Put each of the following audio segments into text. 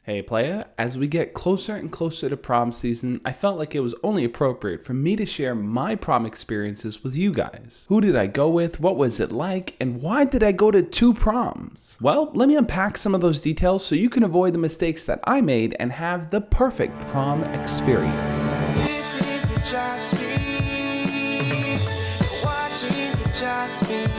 Hey playa, as we get closer and closer to prom season, I felt like it was only appropriate for me to share my prom experiences with you guys. Who did I go with, what was it like, and why did I go to 2 proms? Well, let me unpack some of those details so you can avoid the mistakes that I made and have the perfect prom experience. This is the Josh Speaks. You're watching the Josh Speaks.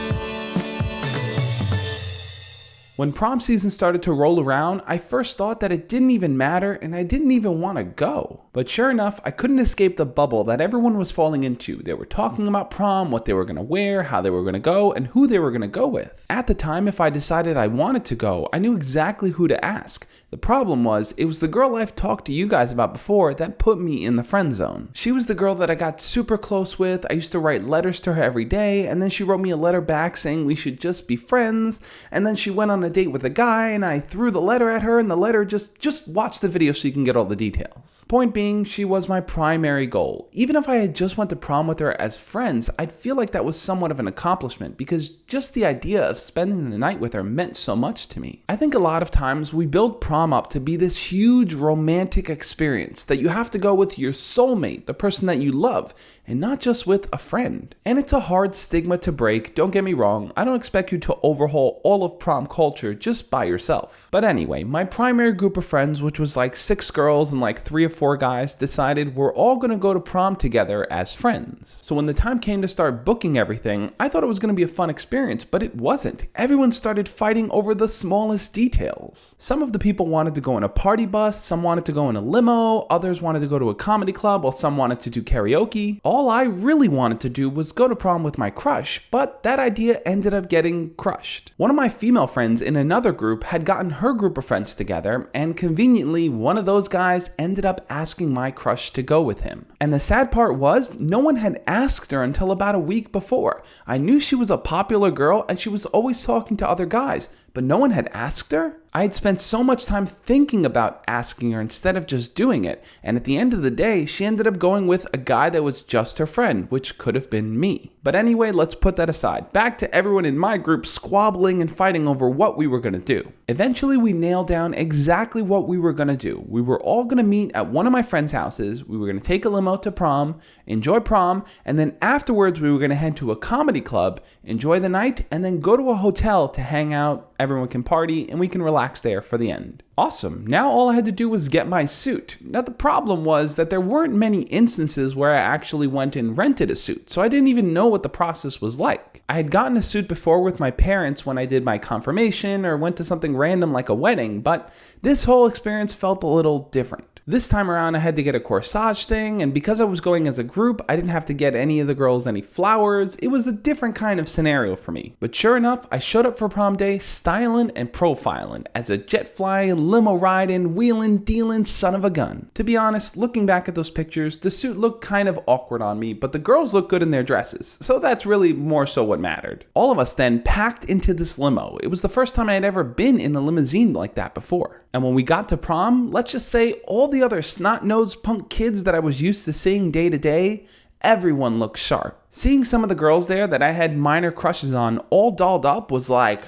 When prom season started to roll around, I first thought that it didn't even matter and I didn't even want to go. But sure enough, I couldn't escape the bubble that everyone was falling into. They were talking about prom, what they were going to wear, how they were going to go, and who they were going to go with. At the time, if I decided I wanted to go, I knew exactly who to ask. The problem was, it was the girl I've talked to you guys about before that put me in the friend zone. She was the girl that I got super close with. I used to write letters to her every day, and then she wrote me a letter back saying we should just be friends, and then she went on a date with a guy, and I threw the letter at her, and the letter just watch the video so you can get all the details. Point being, she was my primary goal. Even if I had just went to prom with her as friends, I'd feel like that was somewhat of an accomplishment, because just the idea of spending the night with her meant so much to me. I think a lot of times we build prom up to be this huge romantic experience that you have to go with your soulmate, the person that you love, and not just with a friend. And it's a hard stigma to break, don't get me wrong. I don't expect you to overhaul all of prom culture just by yourself. But anyway, my primary group of friends, which was like 6 girls and like 3 or 4 guys, decided we're all gonna go to prom together as friends. So when the time came to start booking everything, I thought it was gonna be a fun experience, but it wasn't. Everyone started fighting over the smallest details. Some of the people wanted to go in a party bus, some wanted to go in a limo, others wanted to go to a comedy club, while some wanted to do karaoke. All I really wanted to do was go to prom with my crush, but that idea ended up getting crushed. One of my female friends in another group had gotten her group of friends together, and conveniently, one of those guys ended up asking my crush to go with him. And the sad part was, no one had asked her until about a week before. I knew she was a popular girl and she was always talking to other guys, but no one had asked her? I had spent so much time thinking about asking her instead of just doing it, and at the end of the day, she ended up going with a guy that was just her friend, which could have been me. But anyway, let's put that aside. Back to everyone in my group squabbling and fighting over what we were gonna do. Eventually, we nailed down exactly what we were gonna do. We were all gonna meet at one of my friends' houses, we were gonna take a limo to prom, enjoy prom, and then afterwards we were gonna head to a comedy club, enjoy the night, and then go to a hotel to hang out, everyone can party, and we can relax there for the end. Awesome. Now all I had to do was get my suit. Now the problem was that there weren't many instances where I actually went and rented a suit, so I didn't even know what the process was like. I had gotten a suit before with my parents when I did my confirmation or went to something random like a wedding, but this whole experience felt a little different. This time around, I had to get a corsage thing, and because I was going as a group, I didn't have to get any of the girls any flowers. It was a different kind of scenario for me. But sure enough, I showed up for prom day styling and profiling as a jet flying, limo riding, wheeling, dealing son of a gun. To be honest, looking back at those pictures, the suit looked kind of awkward on me, but the girls looked good in their dresses, so that's really more so what mattered. All of us then packed into this limo. It was the first time I had ever been in a limousine like that before. And when we got to prom, let's just say all the other snot-nosed punk kids that I was used to seeing day to day, everyone looked sharp. Seeing some of the girls there that I had minor crushes on all dolled up was like,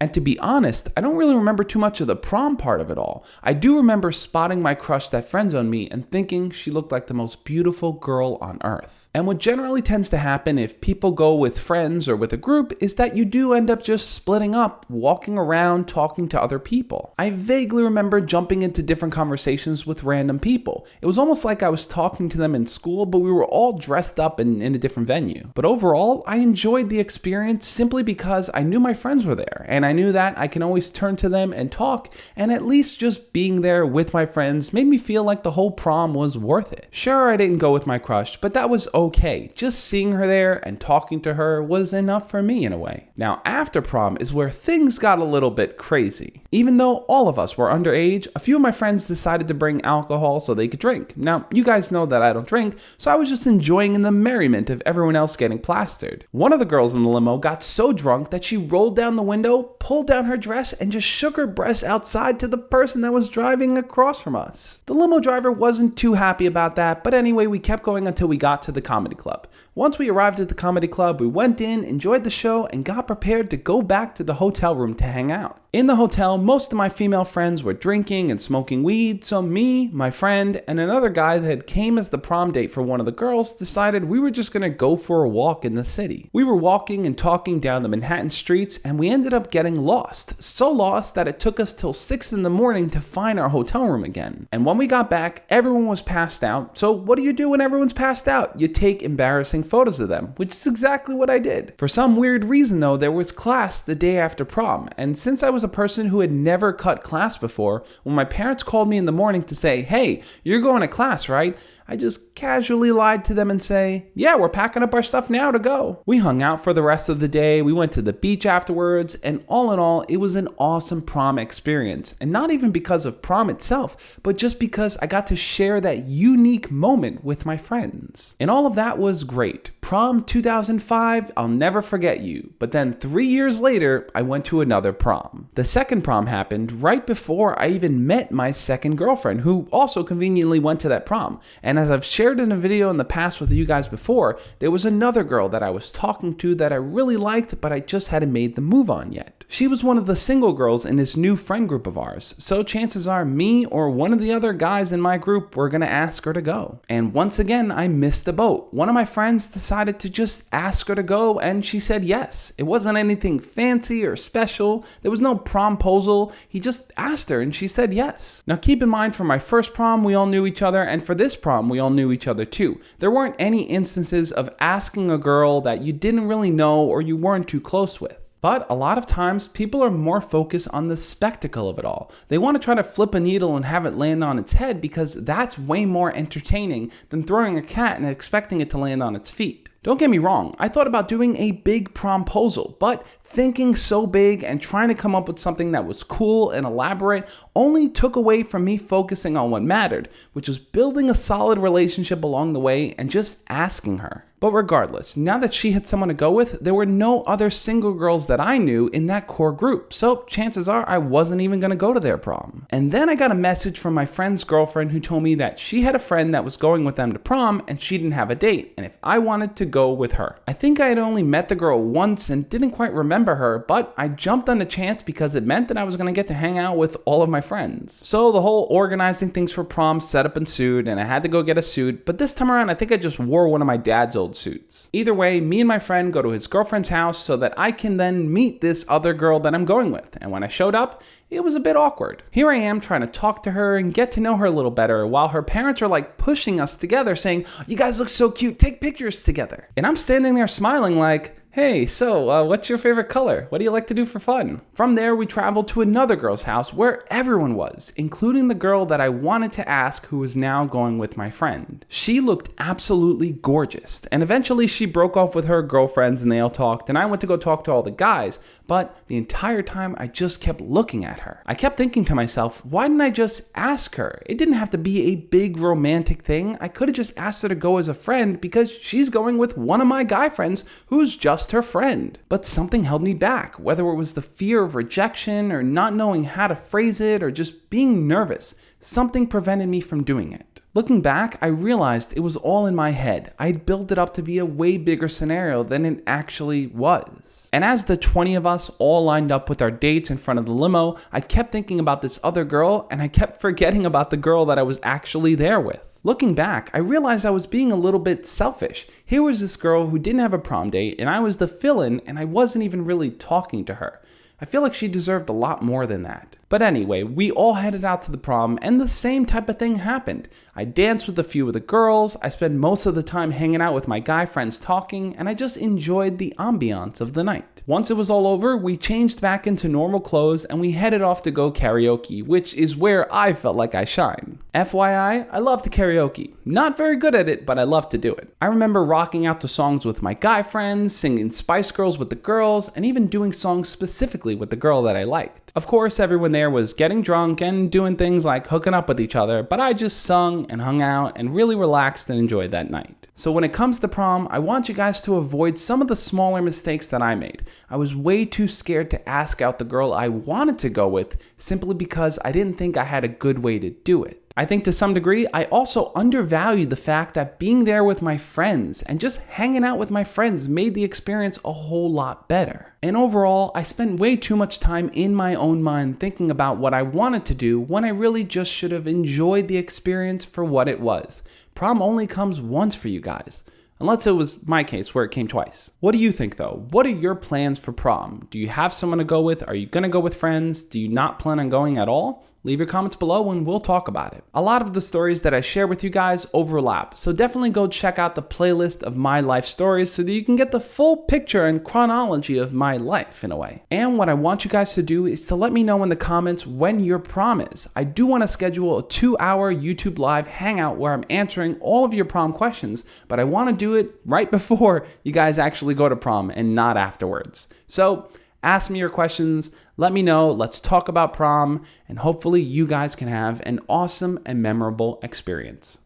And to be honest, I don't really remember too much of the prom part of it all. I do remember spotting my crush that friend-zoned me and thinking she looked like the most beautiful girl on earth. And what generally tends to happen if people go with friends or with a group is that you do end up just splitting up, walking around, talking to other people. I vaguely remember jumping into different conversations with random people. It was almost like I was talking to them in school, but we were all dressed up in a different venue. But overall, I enjoyed the experience simply because I knew my friends were there, and I knew that I can always turn to them and talk, and at least just being there with my friends made me feel like the whole prom was worth it. Sure, I didn't go with my crush, but that was okay. Just seeing her there and talking to her was enough for me in a way. Now, after prom is where things got a little bit crazy. Even though all of us were underage, a few of my friends decided to bring alcohol so they could drink. Now, you guys know that I don't drink, so I was just enjoying the merriment of everyone else getting plastered. One of the girls in the limo got so drunk that she rolled down the window, pulled down her dress, and just shook her breasts outside to the person that was driving across from us. The limo driver wasn't too happy about that, but anyway, we kept going until we got to the comedy club. Once we arrived at the comedy club, we went in, enjoyed the show, and got prepared to go back to the hotel room to hang out. In the hotel, most of my female friends were drinking and smoking weed, so me, my friend, and another guy that had came as the prom date for one of the girls decided we were just gonna go for a walk in the city. We were walking and talking down the Manhattan streets, and we ended up getting lost. So lost that it took us till 6 in the morning to find our hotel room again. And when we got back, everyone was passed out. So what do you do when everyone's passed out? You take embarrassing photos of them, which is exactly what I did. For some weird reason though, there was class the day after prom, and since I was a person who had never cut class before, when my parents called me in the morning to say, "Hey, you're going to class, right?" I just casually lied to them and say, "Yeah, we're packing up our stuff now to go." We hung out for the rest of the day, we went to the beach afterwards, and all in all, it was an awesome prom experience. And not even because of prom itself, but just because I got to share that unique moment with my friends. And all of that was great. Prom 2005, I'll never forget you. But then 3 years later, I went to another prom. The second prom happened right before I even met my second girlfriend, who also conveniently went to that prom. And as I've shared in a video in the past with you guys before, there was another girl that I was talking to that I really liked, but I just hadn't made the move on yet. She was one of the single girls in this new friend group of ours, so chances are me or one of the other guys in my group were gonna ask her to go. And once again, I missed the boat. One of my friends decided to just ask her to go, and she said yes. It wasn't anything fancy or special. There was no promposal. He just asked her and she said yes. Now keep in mind, for my first prom, we all knew each other, and for this prom, we all knew each other too. There weren't any instances of asking a girl that you didn't really know or you weren't too close with. But a lot of times, people are more focused on the spectacle of it all. They want to try to flip a needle and have it land on its head because that's way more entertaining than throwing a cat and expecting it to land on its feet. Don't get me wrong, I thought about doing a big promposal, but thinking so big and trying to come up with something that was cool and elaborate only took away from me focusing on what mattered, which was building a solid relationship along the way and just asking her. But regardless, now that she had someone to go with, there were no other single girls that I knew in that core group, so chances are I wasn't even going to go to their prom. And then I got a message from my friend's girlfriend who told me that she had a friend that was going with them to prom and she didn't have a date, and if I wanted to go with her. I think I had only met the girl once and didn't quite remember her, but I jumped on the chance because it meant that I was going to get to hang out with all of my friends. So the whole organizing things for prom setup ensued, and I had to go get a suit, but this time around I think I just wore one of my dad's old suits. Either way, me and my friend go to his girlfriend's house so that I can then meet this other girl that I'm going with, and when I showed up, it was a bit awkward. Here I am trying to talk to her and get to know her a little better while her parents are like pushing us together saying, "You guys look so cute, take pictures together." And I'm standing there smiling like, "Hey, so what's your favorite color? What do you like to do for fun?" From there, we traveled to another girl's house where everyone was, including the girl that I wanted to ask who was now going with my friend. She looked absolutely gorgeous, and eventually she broke off with her girlfriends and they all talked, and I went to go talk to all the guys, but the entire time I just kept looking at her. I kept thinking to myself, why didn't I just ask her? It didn't have to be a big romantic thing. I could have just asked her to go as a friend because she's going with one of my guy friends who's just her friend. But something held me back, whether it was the fear of rejection or not knowing how to phrase it or just being nervous. Something prevented me from doing it. Looking back, I realized it was all in my head. I had built it up to be a way bigger scenario than it actually was. And as the 20 of us all lined up with our dates in front of the limo, I kept thinking about this other girl and I kept forgetting about the girl that I was actually there with. Looking back, I realized I was being a little bit selfish. Here was this girl who didn't have a prom date and I was the fill-in and I wasn't even really talking to her. I feel like she deserved a lot more than that. But anyway, we all headed out to the prom and the same type of thing happened. I danced with a few of the girls, I spent most of the time hanging out with my guy friends talking, and I just enjoyed the ambiance of the night. Once it was all over, we changed back into normal clothes and we headed off to go karaoke, which is where I felt like I shine. FYI, I love to karaoke. Not very good at it, but I love to do it. I remember rocking out to songs with my guy friends, singing Spice Girls with the girls, and even doing songs specifically with the girl that I liked. Of course, everyone there was getting drunk and doing things like hooking up with each other, but I just sung and hung out and really relaxed and enjoyed that night. So when it comes to prom, I want you guys to avoid some of the smaller mistakes that I made. I was way too scared to ask out the girl I wanted to go with simply because I didn't think I had a good way to do it. I think to some degree, I also undervalued the fact that being there with my friends and just hanging out with my friends made the experience a whole lot better. And overall, I spent way too much time in my own mind thinking about what I wanted to do when I really just should have enjoyed the experience for what it was. Prom only comes once for you guys. Unless it was my case where it came twice. What do you think though? What are your plans for prom? Do you have someone to go with? Are you gonna go with friends? Do you not plan on going at all? Leave your comments below and we'll talk about it. A lot of the stories that I share with you guys overlap, so definitely go check out the playlist of my life stories so that you can get the full picture and chronology of my life in a way. And what I want you guys to do is to let me know in the comments when your prom is. I do want to schedule a 2-hour YouTube live hangout where I'm answering all of your prom questions, but I want to do it right before you guys actually go to prom and not afterwards. So ask me your questions, let me know, let's talk about prom, and hopefully you guys can have an awesome and memorable experience.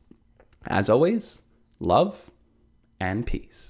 As always, love and peace.